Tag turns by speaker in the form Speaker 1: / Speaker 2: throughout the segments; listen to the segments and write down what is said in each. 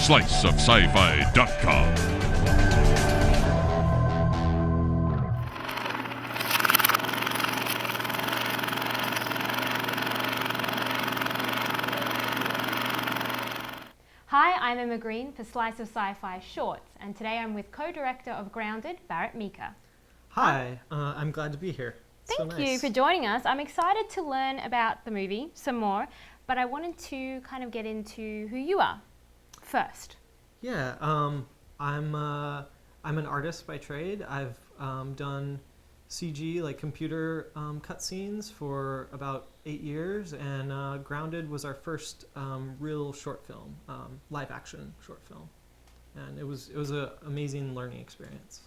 Speaker 1: sliceofsci-fi.com.
Speaker 2: Hi, I'm Emma Green for Slice of Sci-Fi Shorts, and today I'm with co-director of Grounded, Barrett Meeker.
Speaker 3: Hi, I'm glad to be here.
Speaker 2: Thank you for joining us. I'm excited to learn about the movie some more, but I wanted to kind of get into who you are first.
Speaker 3: Yeah, I'm an artist by trade. I've done CG, like computer cutscenes, for about 8 years, and Grounded was our first real short film, live action short film, and it was an amazing learning experience.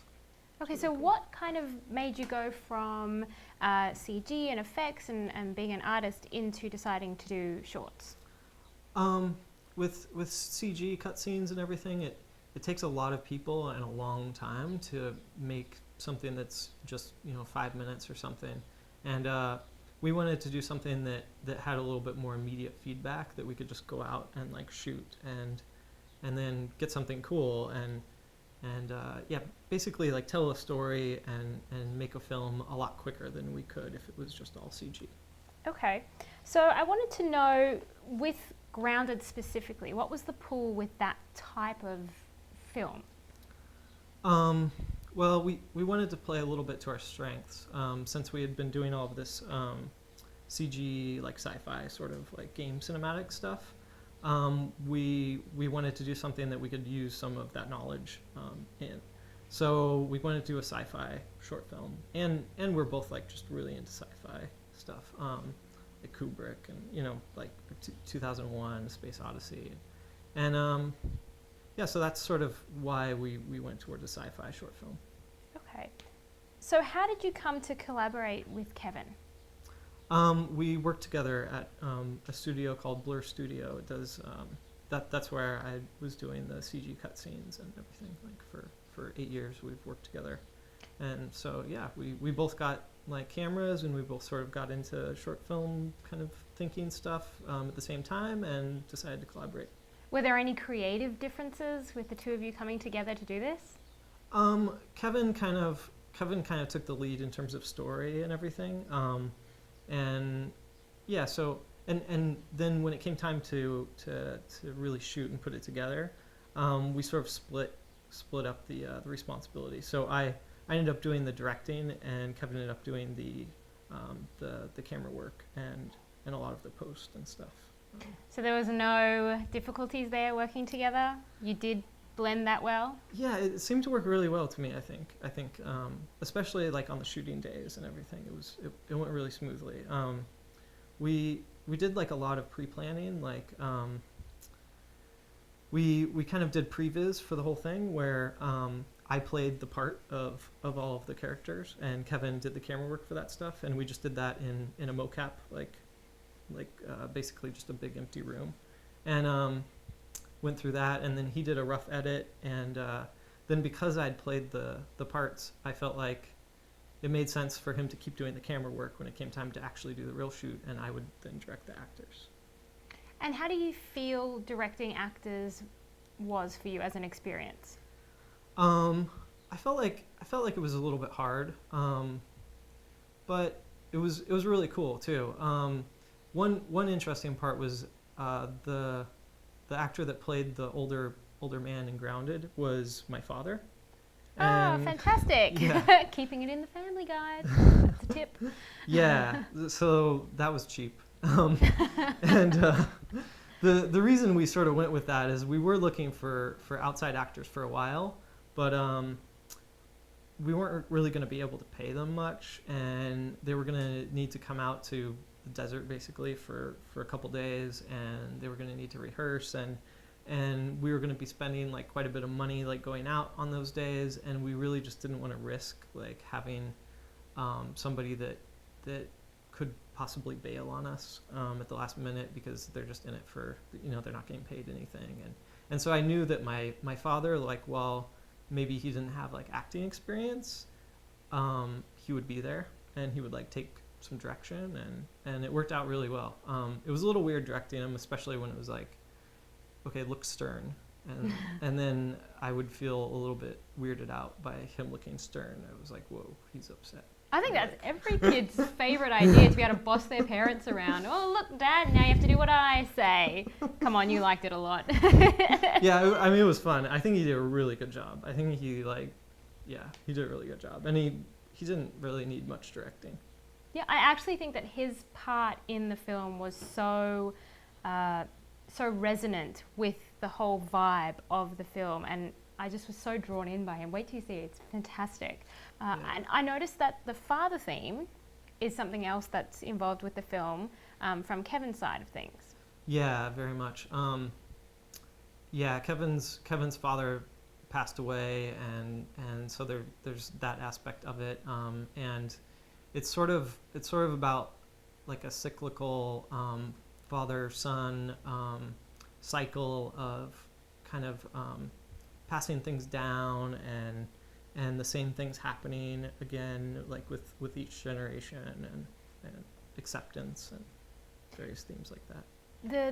Speaker 2: Okay, so what kind of made you go from CG and effects and being an artist into deciding to do shorts?
Speaker 3: With CG cutscenes and everything, it takes a lot of people and a long time to make something that's just 5 minutes or something, and we wanted to do something that had a little bit more immediate feedback, that we could just go out and like shoot and then get something cool and basically like tell a story and make a film a lot quicker than we could if it was just all CG.
Speaker 2: Okay, so I wanted to know, with Grounded specifically, what was the pull with that type of film?
Speaker 3: Well, we wanted to play a little bit to our strengths, since we had been doing all of this CG, like sci-fi sort of like game cinematic stuff. We wanted to do something that we could use some of that knowledge in. So we wanted to do a sci-fi short film, and we're both like just really into sci-fi stuff, like Kubrick and like 2001: Space Odyssey, and so that's sort of why we went toward a sci-fi short film.
Speaker 2: Okay, so how did you come to collaborate with Kevin?
Speaker 3: We worked together at a studio called Blur Studio. It does that's where I was doing the CG cutscenes and everything. Like for 8 years, we've worked together, and so yeah, we both got like cameras, and we both sort of got into short film kind of thinking stuff at the same time, and decided to collaborate.
Speaker 2: Were there any creative differences with the two of you coming together to do this?
Speaker 3: Kevin kind of took the lead in terms of story and everything. And yeah, so and then when it came time to really shoot and put it together, we sort of split up the responsibility. So I ended up doing the directing, and Kevin ended up doing the camera work and a lot of the post and stuff.
Speaker 2: So there was no difficulties there working together? You did blend that well? Yeah,
Speaker 3: it seemed to work really well to me. I think especially like on the shooting days and everything, it went really smoothly. We did like a lot of pre-planning, like we kind of did previs for the whole thing, where I played the part of all of the characters, and Kevin did the camera work for that stuff, and we just did that in a mocap, like basically just a big empty room, and went through that, and then he did a rough edit, and then because I'd played the parts, I felt like it made sense for him to keep doing the camera work when it came time to actually do the real shoot, and I would then direct the actors.
Speaker 2: And how do you feel directing actors was for you as an experience?
Speaker 3: I felt like it was a little bit hard, but it was really cool too. One interesting part was the actor that played the older man in Grounded was my father.
Speaker 2: Oh, fantastic!
Speaker 3: Yeah.
Speaker 2: Keeping it in the family guide. That's a tip.
Speaker 3: Yeah, so that was cheap. And the reason we sort of went with that is we were looking for outside actors for a while, but we weren't really going to be able to pay them much, and they were going to need to come out to the desert basically for a couple days, and they were going to need to rehearse, and we were going to be spending like quite a bit of money like going out on those days, and we really just didn't want to risk like having somebody that could possibly bail on us at the last minute, because they're just in it for, they're not getting paid anything, and so I knew that my father, like, while maybe he didn't have like acting experience, he would be there and he would like take some direction, and it worked out really well. It was a little weird directing him, especially when it was like, okay, look stern, and then I would feel a little bit weirded out by him looking stern. I was like, whoa, he's upset.
Speaker 2: I think that's every kid's favorite idea, to be able to boss their parents around. Oh, look, Dad, now you have to do what I say. Come on, you liked it a lot.
Speaker 3: Yeah, I mean, it was fun. I think he did a really good job. I think he did a really good job. And he didn't really need much directing.
Speaker 2: Yeah, I actually think that his part in the film was so resonant with the whole vibe of the film, and I just was so drawn in by him. Wait till you see it, it's fantastic. And I noticed that the father theme is something else that's involved with the film from Kevin's side of things.
Speaker 3: Yeah, very much. Kevin's father passed away, and so there's that aspect of it, and it's sort of about like a cyclical father-son cycle of kind of passing things down and the same things happening again, like with each generation, and acceptance and various themes like that.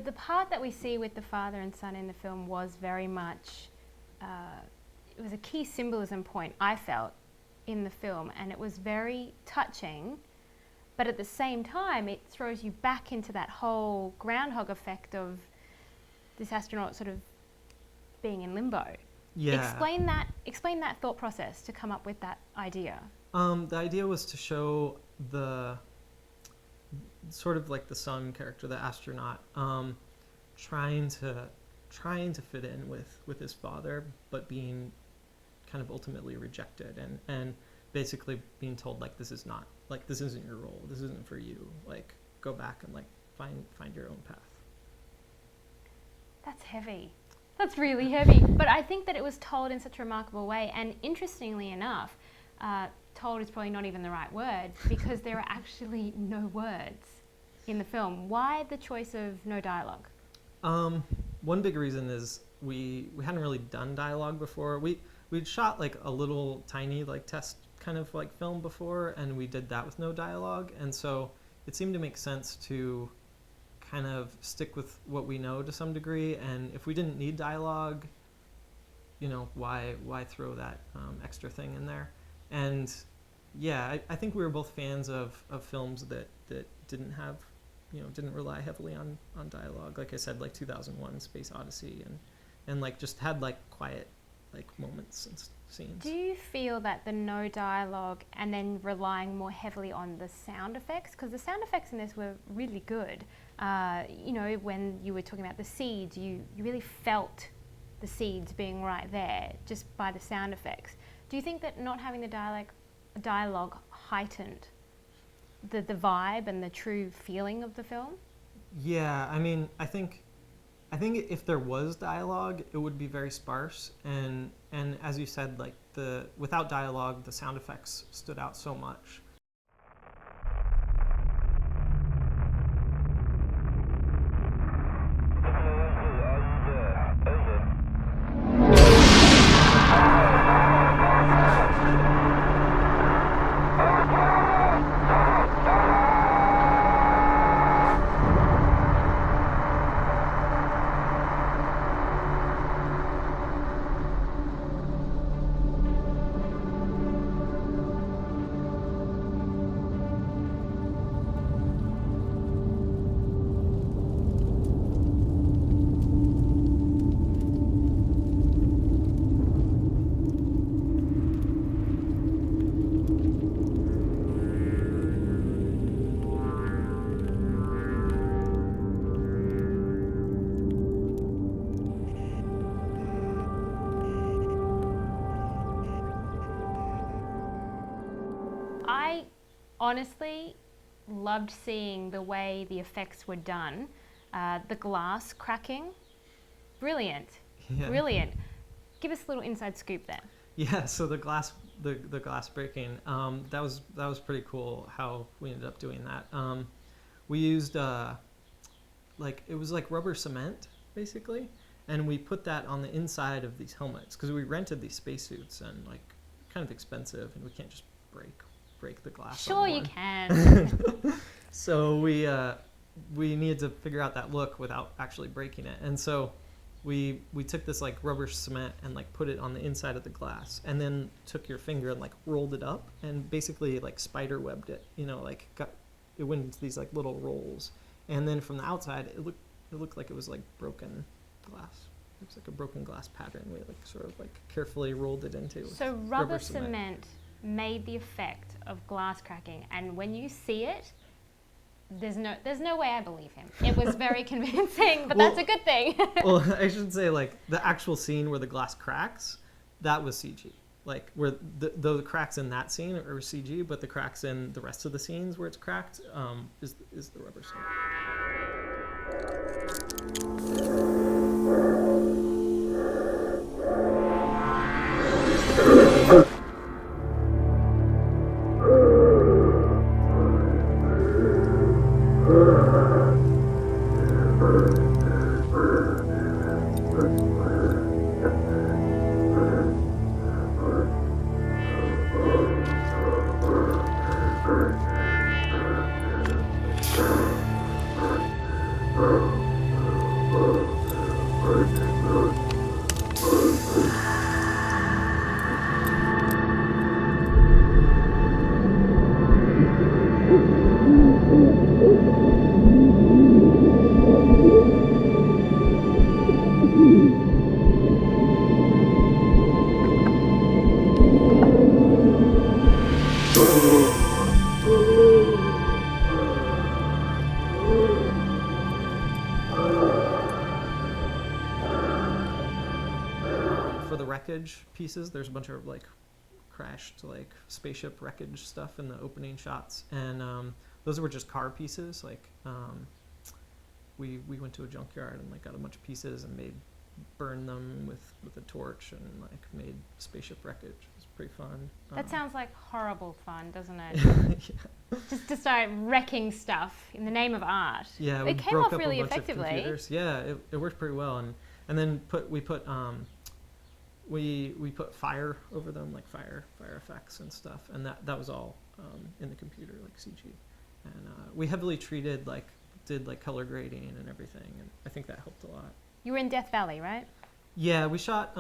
Speaker 2: The part that we see with the father and son in the film was very much, it was a key symbolism point, I felt, in the film, and it was very touching, but at the same time it throws you back into that whole groundhog effect of this astronaut sort of being in limbo.
Speaker 3: Yeah.
Speaker 2: Explain that thought process to come up with that idea.
Speaker 3: The idea was to show the sort of like the son character, the astronaut, trying to fit in with his father, but being kind of ultimately rejected, and basically being told, like, this isn't your role, this isn't for you, like, go back and like find your own path.
Speaker 2: That's heavy. That's really heavy. But I think that it was told in such a remarkable way, and interestingly enough, told is probably not even the right word, because there are actually no words in the film. Why the choice of no dialogue?
Speaker 3: One big reason is we hadn't really done dialogue before. We'd shot like a little tiny like test kind of like film before, and we did that with no dialogue, and so it seemed to make sense to kind of stick with what we know to some degree, and if we didn't need dialogue, why throw that extra thing in there? And yeah, I think we were both fans of films that didn't have, didn't rely heavily on dialogue. Like I said, like 2001 Space Odyssey, and like just had like quiet like moments and scenes.
Speaker 2: Do you feel that the no dialogue and then relying more heavily on the sound effects, because the sound effects in this were really good, when you were talking about the seeds, you really felt the seeds being right there just by the sound effects. Do you think that not having the dialogue heightened the vibe and the true feeling of the film?
Speaker 3: Yeah, I mean, I think if there was dialogue, it would be very sparse, and as you said, like without dialogue, the sound effects stood out so much.
Speaker 2: Honestly, loved seeing the way the effects were done. The glass cracking, brilliant,
Speaker 3: Yeah.
Speaker 2: brilliant. Give us a little inside scoop there.
Speaker 3: Yeah, so the glass breaking, that was pretty cool how we ended up doing that. We used it was like rubber cement basically, and we put that on the inside of these helmets because we rented these spacesuits and like kind of expensive, and we can't just break the glass.
Speaker 2: Sure, you can.
Speaker 3: So we needed to figure out that look without actually breaking it, and so we took this like rubber cement and like put it on the inside of the glass, and then took your finger and like rolled it up and basically like spider webbed it, like it went into these like little rolls, and then from the outside it looked like it was like broken glass. It looks like a broken glass pattern. We like sort of like carefully rolled it into.
Speaker 2: So rubber cement made the effect of glass cracking, and when you see it, there's no way I believe him. It was very convincing, but that's a good thing.
Speaker 3: Well, I should say like the actual scene where the glass cracks, that was CG. Like where the cracks in that scene are CG, but the cracks in the rest of the scenes where it's cracked is the rubber cement. Pieces, there's a bunch of like crashed like spaceship wreckage stuff in the opening shots, and those were just car pieces. Like we went to a junkyard and like got a bunch of pieces and burned them with a torch and like made spaceship wreckage. It was pretty fun.
Speaker 2: That sounds like horrible fun, doesn't it?
Speaker 3: Yeah.
Speaker 2: Just to start wrecking stuff in the name of art.
Speaker 3: Yeah,
Speaker 2: it came off really effectively.
Speaker 3: Yeah, it worked pretty well, and then we put fire over them, like fire effects and stuff, and that was all in the computer, like CG. And we heavily did color grading and everything, and I think that helped a lot.
Speaker 2: You were in Death Valley, right?
Speaker 3: Yeah, we shot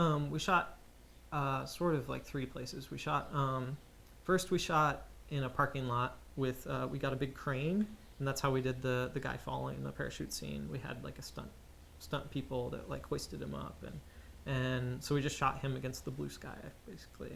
Speaker 3: sort of like three places. We shot first we shot in a parking lot with we got a big crane, and that's how we did the guy falling, the parachute scene. We had like a stunt people that like hoisted him up, and so we just shot him against the blue sky, basically.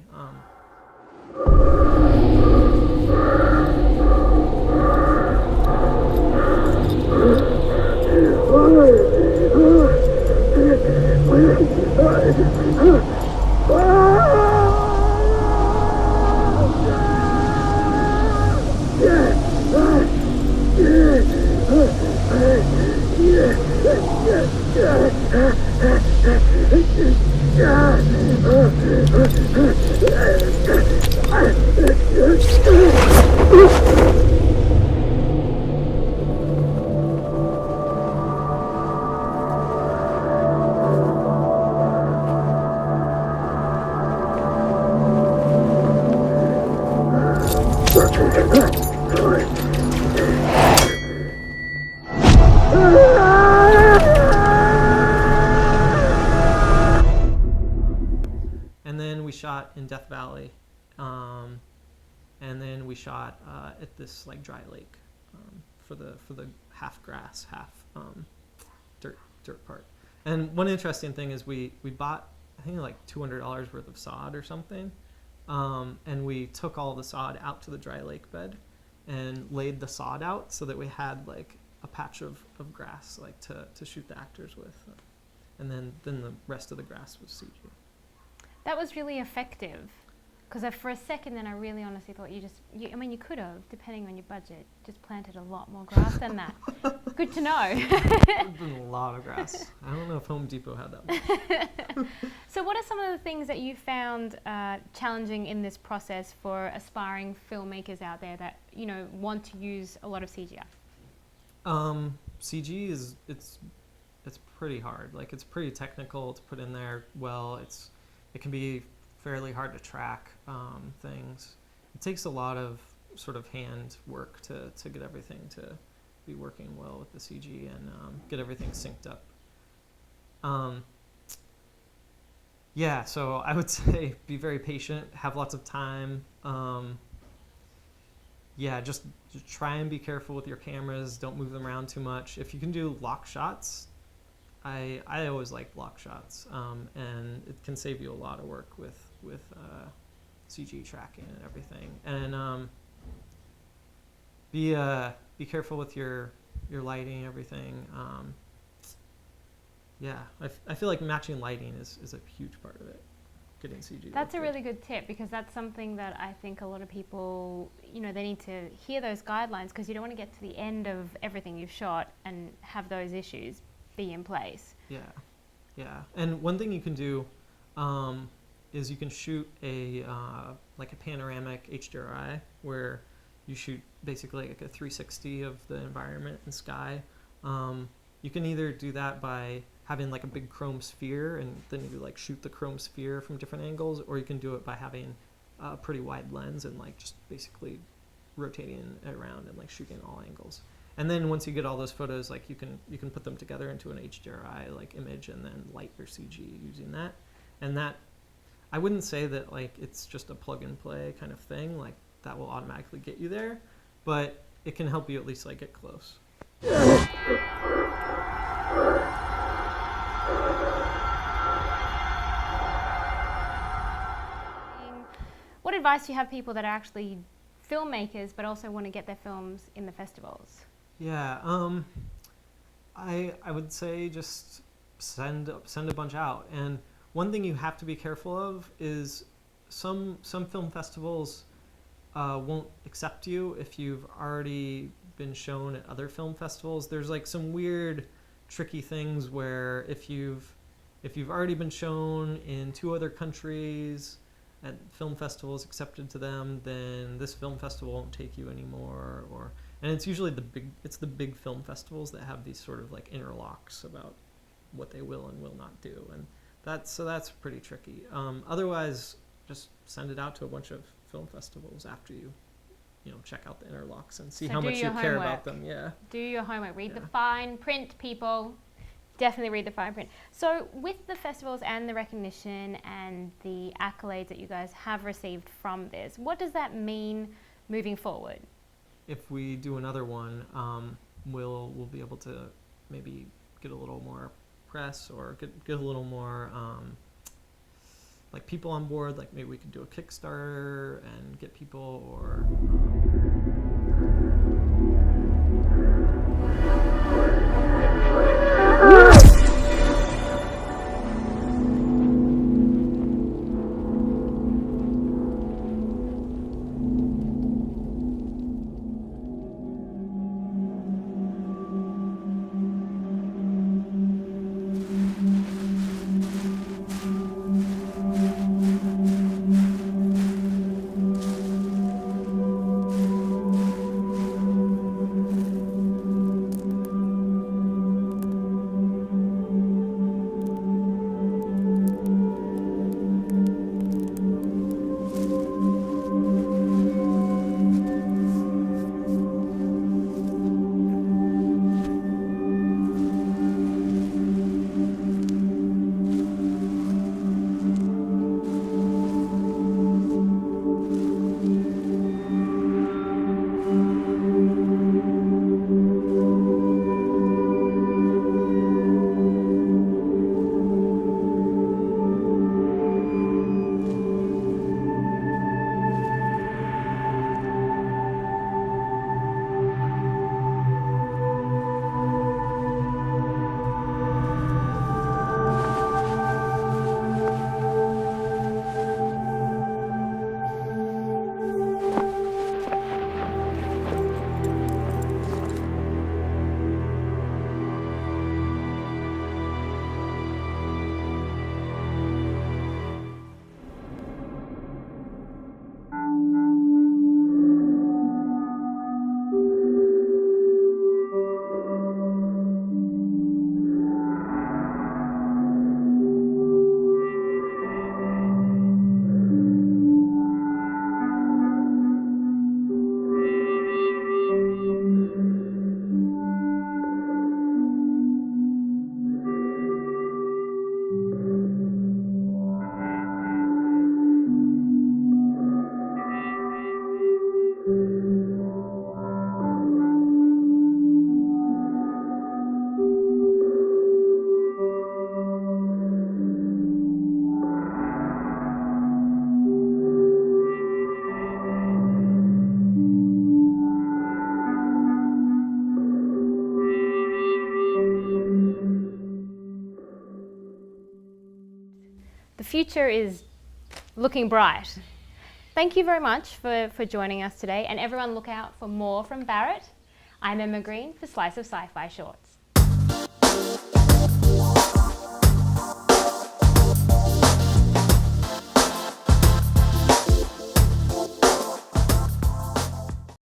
Speaker 3: And then we shot in Death Valley, and then we shot at this like dry lake for the half grass, half dirt part. And one interesting thing is we bought, I think, like $200 worth of sod or something, and we took all the sod out to the dry lake bed and laid the sod out so that we had like a patch of grass like to shoot the actors with, and then the rest of the grass was CG.
Speaker 2: That was really effective, because for a second then I really honestly thought you could have, depending on your budget, just planted a lot more grass than that. Good to know.
Speaker 3: There's been a lot of grass. I don't know if Home Depot had that much.
Speaker 2: So what are some of the things that you found challenging in this process for aspiring filmmakers out there that want to use a lot of CGI?
Speaker 3: CG it's pretty hard. Like, it's pretty technical to put in there. Well, it can be fairly hard to track things. It takes a lot of sort of hand work to get everything to be working well with the CG and get everything synced up. Yeah, so I would say be very patient, have lots of time. Yeah, just try and be careful with your cameras. Don't move them around too much. If you can do lock shots, I always like lock shots, and it can save you a lot of work with CG tracking and everything. And be careful with your lighting and everything. Yeah, I feel like matching lighting is a huge part of it, getting CG.
Speaker 2: That's a really good tip, because that's something that I think a lot of people, they need to hear those guidelines, because you don't want to get to the end of everything you've shot and have those issues be in place.
Speaker 3: Yeah. And one thing you can do is you can shoot a panoramic HDRI, where you shoot basically like a 360 of the environment and sky. You can either do that by having like a big chrome sphere, and then you like shoot the chrome sphere from different angles, or you can do it by having a pretty wide lens and like just basically rotating it around and like shooting all angles. And then once you get all those photos, like you can put them together into an HDRI like image, and then light your CG using that. And that, I wouldn't say that like it's just a plug and play kind of thing, like that will automatically get you there, but it can help you at least like get close.
Speaker 2: What advice do you have people that are actually filmmakers but also want to get their films in the festivals?
Speaker 3: Yeah, I would say just send a bunch out. And one thing you have to be careful of is some film festivals won't accept you if you've already been shown at other film festivals. There's like some weird, tricky things where if you've already been shown in 2 other countries at film festivals accepted to them, then this film festival won't take you anymore. And it's usually the big film festivals that have these sort of like interlocks about what they will and will not do, and that's pretty tricky. Otherwise, just send it out to a bunch of film festivals after you check out the interlocks and see how much you care about them. Yeah.
Speaker 2: Do your homework. Read the fine print, people. Definitely read the fine print. So with the festivals and the recognition and the accolades that you guys have received from this, what does that mean moving forward?
Speaker 3: If we do another one, we'll be able to maybe get a little more press, or get a little more like people on board. Like maybe we could do a Kickstarter and get people, or
Speaker 2: future is looking bright. Thank you very much for joining us today, and everyone look out for more from Barrett. I'm Emma Green for Slice of Sci-Fi Shorts.